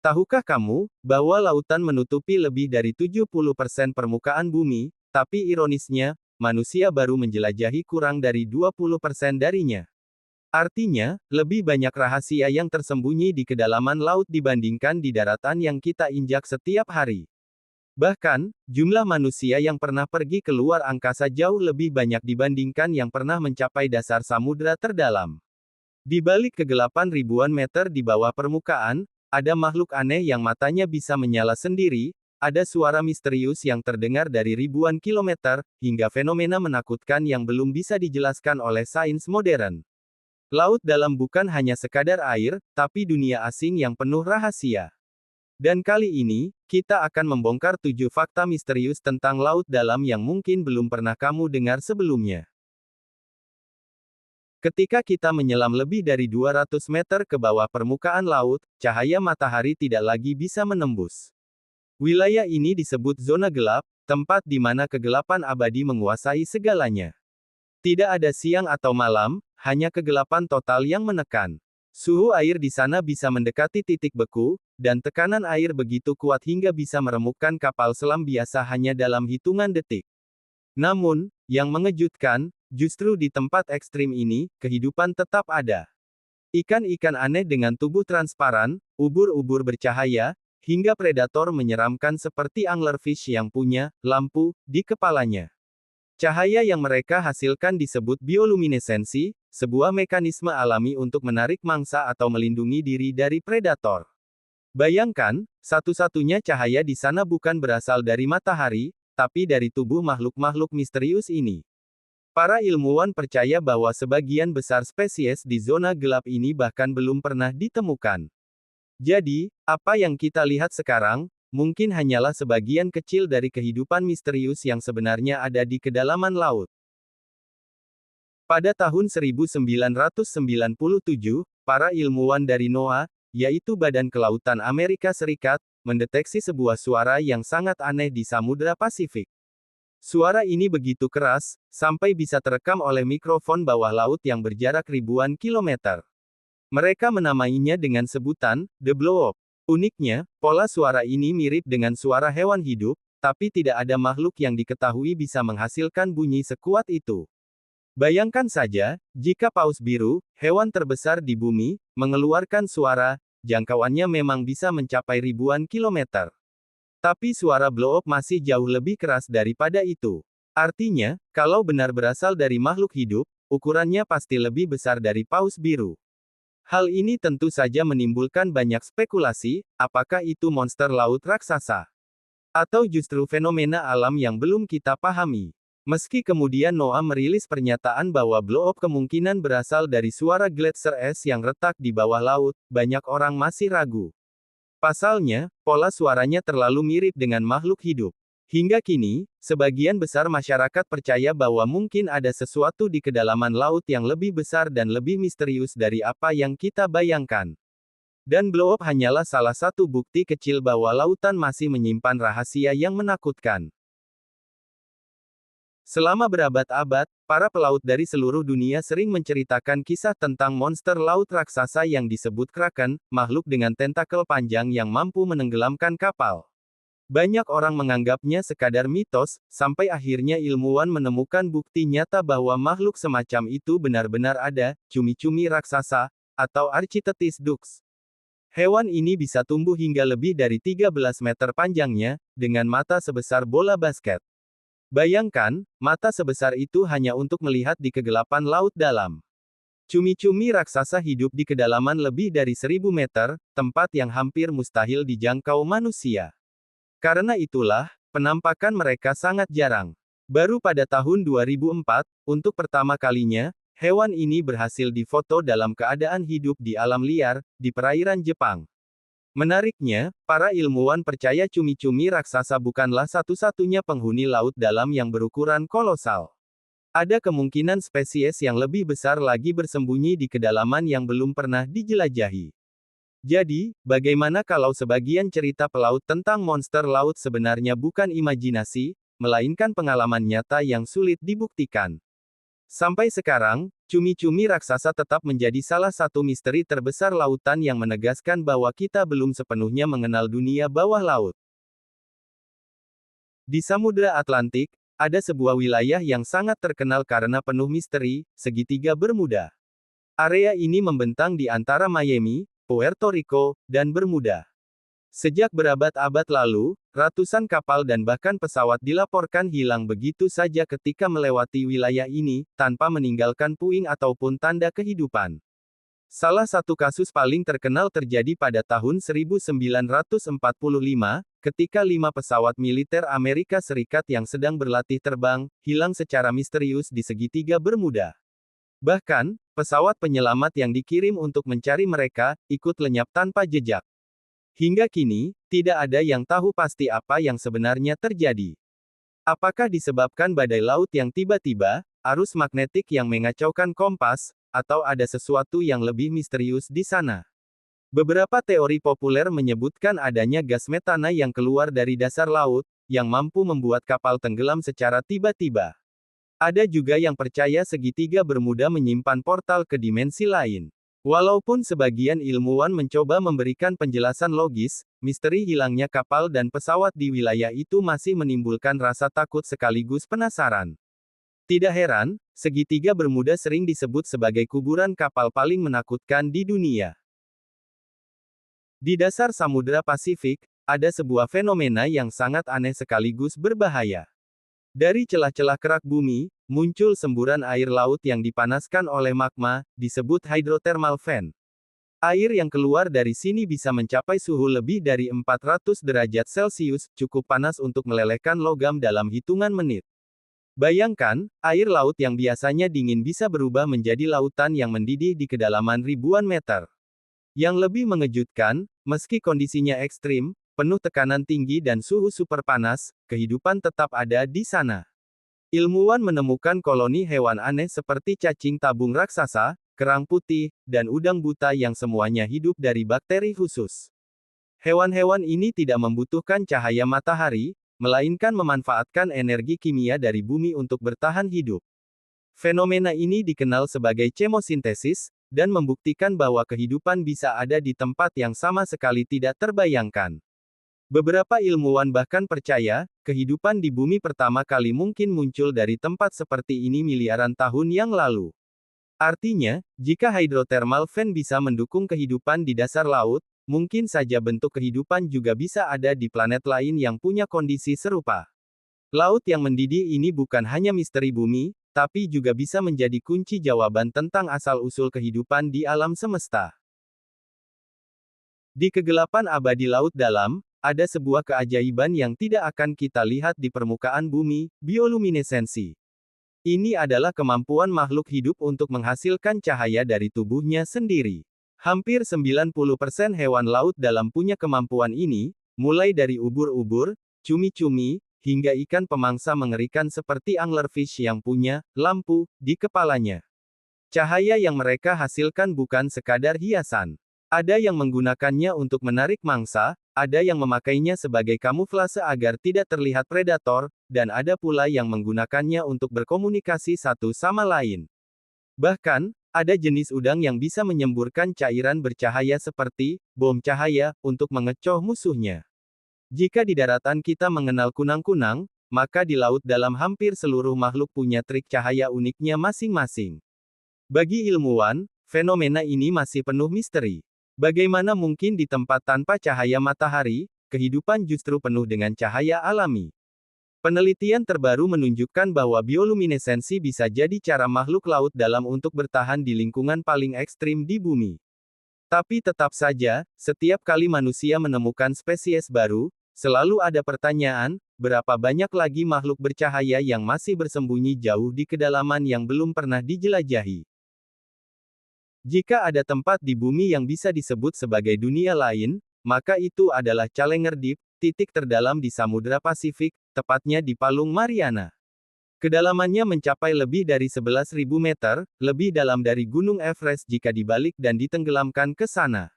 Tahukah kamu, bahwa lautan menutupi lebih dari 70% permukaan bumi, tapi ironisnya, manusia baru menjelajahi kurang dari 20% darinya. Artinya, lebih banyak rahasia yang tersembunyi di kedalaman laut dibandingkan di daratan yang kita injak setiap hari. Bahkan, jumlah manusia yang pernah pergi ke luar angkasa jauh lebih banyak dibandingkan yang pernah mencapai dasar samudra terdalam. Di balik kegelapan ribuan meter di bawah permukaan, ada makhluk aneh yang matanya bisa menyala sendiri, ada suara misterius yang terdengar dari ribuan kilometer, hingga fenomena menakutkan yang belum bisa dijelaskan oleh sains modern. Laut dalam bukan hanya sekadar air, tapi dunia asing yang penuh rahasia. Dan kali ini, kita akan membongkar 7 fakta misterius tentang laut dalam yang mungkin belum pernah kamu dengar sebelumnya. Ketika kita menyelam lebih dari 200 meter ke bawah permukaan laut, cahaya matahari tidak lagi bisa menembus. Wilayah ini disebut zona gelap, tempat di mana kegelapan abadi menguasai segalanya. Tidak ada siang atau malam, hanya kegelapan total yang menekan. Suhu air di sana bisa mendekati titik beku, dan tekanan air begitu kuat hingga bisa meremukkan kapal selam biasa hanya dalam hitungan detik. Namun, yang mengejutkan, justru di tempat ekstrim ini, kehidupan tetap ada. Ikan-ikan aneh dengan tubuh transparan, ubur-ubur bercahaya, hingga predator menyeramkan seperti anglerfish yang punya lampu di kepalanya. Cahaya yang mereka hasilkan disebut bioluminesensi, sebuah mekanisme alami untuk menarik mangsa atau melindungi diri dari predator. Bayangkan, satu-satunya cahaya di sana bukan berasal dari matahari, tapi dari tubuh makhluk-makhluk misterius ini. Para ilmuwan percaya bahwa sebagian besar spesies di zona gelap ini bahkan belum pernah ditemukan. Jadi, apa yang kita lihat sekarang, mungkin hanyalah sebagian kecil dari kehidupan misterius yang sebenarnya ada di kedalaman laut. Pada tahun 1997, para ilmuwan dari NOAA, yaitu Badan Kelautan Amerika Serikat, mendeteksi sebuah suara yang sangat aneh di Samudra Pasifik. Suara ini begitu keras, sampai bisa terekam oleh mikrofon bawah laut yang berjarak ribuan kilometer. Mereka menamainya dengan sebutan, The Blow Up. Uniknya, pola suara ini mirip dengan suara hewan hidup, tapi tidak ada makhluk yang diketahui bisa menghasilkan bunyi sekuat itu. Bayangkan saja, jika paus biru, hewan terbesar di bumi, mengeluarkan suara, jangkauannya memang bisa mencapai ribuan kilometer. Tapi suara blow up masih jauh lebih keras daripada itu. Artinya, kalau benar berasal dari makhluk hidup, ukurannya pasti lebih besar dari paus biru. Hal ini tentu saja menimbulkan banyak spekulasi, apakah itu monster laut raksasa? Atau justru fenomena alam yang belum kita pahami? Meski kemudian NOAA merilis pernyataan bahwa blow up kemungkinan berasal dari suara gletser es yang retak di bawah laut, banyak orang masih ragu. Pasalnya, pola suaranya terlalu mirip dengan makhluk hidup. Hingga kini, sebagian besar masyarakat percaya bahwa mungkin ada sesuatu di kedalaman laut yang lebih besar dan lebih misterius dari apa yang kita bayangkan. Dan blow up hanyalah salah satu bukti kecil bahwa lautan masih menyimpan rahasia yang menakutkan. Selama berabad-abad, para pelaut dari seluruh dunia sering menceritakan kisah tentang monster laut raksasa yang disebut kraken, makhluk dengan tentakel panjang yang mampu menenggelamkan kapal. Banyak orang menganggapnya sekadar mitos, sampai akhirnya ilmuwan menemukan bukti nyata bahwa makhluk semacam itu benar-benar ada, cumi-cumi raksasa, atau Architeuthis dux. Hewan ini bisa tumbuh hingga lebih dari 13 meter panjangnya, dengan mata sebesar bola basket. Bayangkan, mata sebesar itu hanya untuk melihat di kegelapan laut dalam. Cumi-cumi raksasa hidup di kedalaman lebih dari 1000 meter, tempat yang hampir mustahil dijangkau manusia. Karena itulah, penampakan mereka sangat jarang. Baru pada tahun 2004, untuk pertama kalinya, hewan ini berhasil difoto dalam keadaan hidup di alam liar, di perairan Jepang. Menariknya, para ilmuwan percaya cumi-cumi raksasa bukanlah satu-satunya penghuni laut dalam yang berukuran kolosal. Ada kemungkinan spesies yang lebih besar lagi bersembunyi di kedalaman yang belum pernah dijelajahi. Jadi, bagaimana kalau sebagian cerita pelaut tentang monster laut sebenarnya bukan imajinasi, melainkan pengalaman nyata yang sulit dibuktikan? Sampai sekarang, Cumi-cumi raksasa tetap menjadi salah satu misteri terbesar lautan yang menegaskan bahwa kita belum sepenuhnya mengenal dunia bawah laut. Di Samudra Atlantik, ada sebuah wilayah yang sangat terkenal karena penuh misteri, segitiga Bermuda. Area ini membentang di antara Miami, Puerto Rico, dan Bermuda. Sejak berabad-abad lalu, ratusan kapal dan bahkan pesawat dilaporkan hilang begitu saja ketika melewati wilayah ini, tanpa meninggalkan puing ataupun tanda kehidupan. Salah satu kasus paling terkenal terjadi pada tahun 1945, ketika 5 pesawat militer Amerika Serikat yang sedang berlatih terbang, hilang secara misterius di segitiga Bermuda. Bahkan, pesawat penyelamat yang dikirim untuk mencari mereka, ikut lenyap tanpa jejak. Hingga kini, tidak ada yang tahu pasti apa yang sebenarnya terjadi. Apakah disebabkan badai laut yang tiba-tiba, arus magnetik yang mengacaukan kompas, atau ada sesuatu yang lebih misterius di sana? Beberapa teori populer menyebutkan adanya gas metana yang keluar dari dasar laut, yang mampu membuat kapal tenggelam secara tiba-tiba. Ada juga yang percaya segitiga Bermuda menyimpan portal ke dimensi lain. Walaupun sebagian ilmuwan mencoba memberikan penjelasan logis, misteri hilangnya kapal dan pesawat di wilayah itu masih menimbulkan rasa takut sekaligus penasaran. Tidak heran, segitiga Bermuda sering disebut sebagai kuburan kapal paling menakutkan di dunia. Di dasar Samudra Pasifik, ada sebuah fenomena yang sangat aneh sekaligus berbahaya. Dari celah-celah kerak bumi, muncul semburan air laut yang dipanaskan oleh magma, disebut hydrothermal vent. Air yang keluar dari sini bisa mencapai suhu lebih dari 400 derajat Celcius, cukup panas untuk melelehkan logam dalam hitungan menit. Bayangkan, air laut yang biasanya dingin bisa berubah menjadi lautan yang mendidih di kedalaman ribuan meter. Yang lebih mengejutkan, meski kondisinya ekstrim, penuh tekanan tinggi dan suhu super panas, kehidupan tetap ada di sana. Ilmuwan menemukan koloni hewan aneh seperti cacing tabung raksasa, kerang putih, dan udang buta yang semuanya hidup dari bakteri khusus. Hewan-hewan ini tidak membutuhkan cahaya matahari, melainkan memanfaatkan energi kimia dari bumi untuk bertahan hidup. Fenomena ini dikenal sebagai chemosintesis, dan membuktikan bahwa kehidupan bisa ada di tempat yang sama sekali tidak terbayangkan. Beberapa ilmuwan bahkan percaya, kehidupan di bumi pertama kali mungkin muncul dari tempat seperti ini miliaran tahun yang lalu. Artinya, jika hydrothermal vent bisa mendukung kehidupan di dasar laut, mungkin saja bentuk kehidupan juga bisa ada di planet lain yang punya kondisi serupa. Laut yang mendidih ini bukan hanya misteri bumi, tapi juga bisa menjadi kunci jawaban tentang asal-usul kehidupan di alam semesta. Di kegelapan abadi laut dalam, ada sebuah keajaiban yang tidak akan kita lihat di permukaan bumi, bioluminesensi. Ini adalah kemampuan makhluk hidup untuk menghasilkan cahaya dari tubuhnya sendiri. Hampir 90% hewan laut dalam punya kemampuan ini, mulai dari ubur-ubur, cumi-cumi, hingga ikan pemangsa mengerikan seperti anglerfish yang punya lampu di kepalanya. Cahaya yang mereka hasilkan bukan sekadar hiasan. Ada yang menggunakannya untuk menarik mangsa, ada yang memakainya sebagai kamuflase agar tidak terlihat predator, dan ada pula yang menggunakannya untuk berkomunikasi satu sama lain. Bahkan, ada jenis udang yang bisa menyemburkan cairan bercahaya seperti bom cahaya untuk mengecoh musuhnya. Jika di daratan kita mengenal kunang-kunang, maka di laut dalam hampir seluruh makhluk punya trik cahaya uniknya masing-masing. Bagi ilmuwan, fenomena ini masih penuh misteri. Bagaimana mungkin di tempat tanpa cahaya matahari, kehidupan justru penuh dengan cahaya alami? Penelitian terbaru menunjukkan bahwa bioluminesensi bisa jadi cara makhluk laut dalam untuk bertahan di lingkungan paling ekstrim di bumi. Tapi tetap saja, setiap kali manusia menemukan spesies baru, selalu ada pertanyaan, berapa banyak lagi makhluk bercahaya yang masih bersembunyi jauh di kedalaman yang belum pernah dijelajahi? Jika ada tempat di bumi yang bisa disebut sebagai dunia lain, maka itu adalah Challenger Deep, titik terdalam di Samudra Pasifik, tepatnya di Palung Mariana. Kedalamannya mencapai lebih dari 11.000 meter, lebih dalam dari Gunung Everest jika dibalik dan ditenggelamkan ke sana.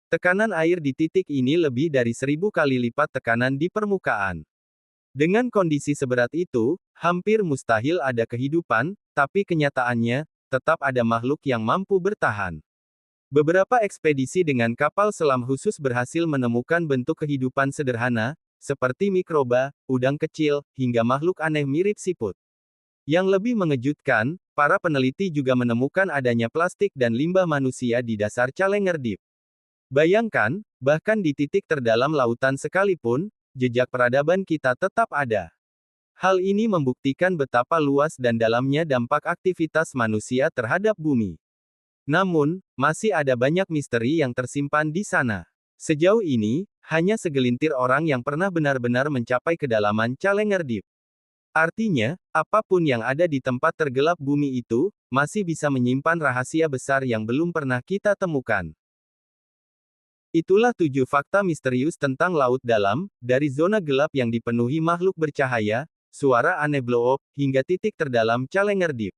Tekanan air di titik ini lebih dari 1.000 kali lipat tekanan di permukaan. Dengan kondisi seberat itu, hampir mustahil ada kehidupan, tapi kenyataannya, tetap ada makhluk yang mampu bertahan. Beberapa ekspedisi dengan kapal selam khusus berhasil menemukan bentuk kehidupan sederhana, seperti mikroba, udang kecil, hingga makhluk aneh mirip siput. Yang lebih mengejutkan, para peneliti juga menemukan adanya plastik dan limbah manusia di dasar Challenger Deep. Bayangkan, bahkan di titik terdalam lautan sekalipun, jejak peradaban kita tetap ada. Hal ini membuktikan betapa luas dan dalamnya dampak aktivitas manusia terhadap bumi. Namun, masih ada banyak misteri yang tersimpan di sana. Sejauh ini, hanya segelintir orang yang pernah benar-benar mencapai kedalaman Challenger Deep. Artinya, apapun yang ada di tempat tergelap bumi itu, masih bisa menyimpan rahasia besar yang belum pernah kita temukan. Itulah 7 fakta misterius tentang laut dalam, dari zona gelap yang dipenuhi makhluk bercahaya, suara aneh blow up, hingga titik terdalam Challenger Deep.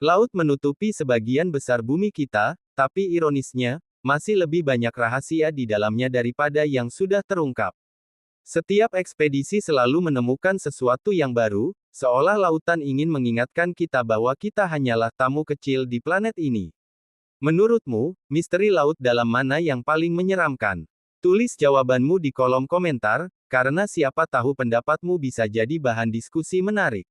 Laut menutupi sebagian besar bumi kita, tapi ironisnya, masih lebih banyak rahasia di dalamnya daripada yang sudah terungkap. Setiap ekspedisi selalu menemukan sesuatu yang baru, seolah lautan ingin mengingatkan kita bahwa kita hanyalah tamu kecil di planet ini. Menurutmu, misteri laut dalam mana yang paling menyeramkan? Tulis jawabanmu di kolom komentar, karena siapa tahu pendapatmu bisa jadi bahan diskusi menarik.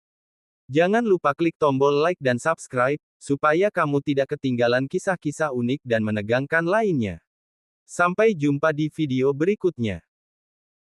Jangan lupa klik tombol like dan subscribe, supaya kamu tidak ketinggalan kisah-kisah unik dan menegangkan lainnya. Sampai jumpa di video berikutnya.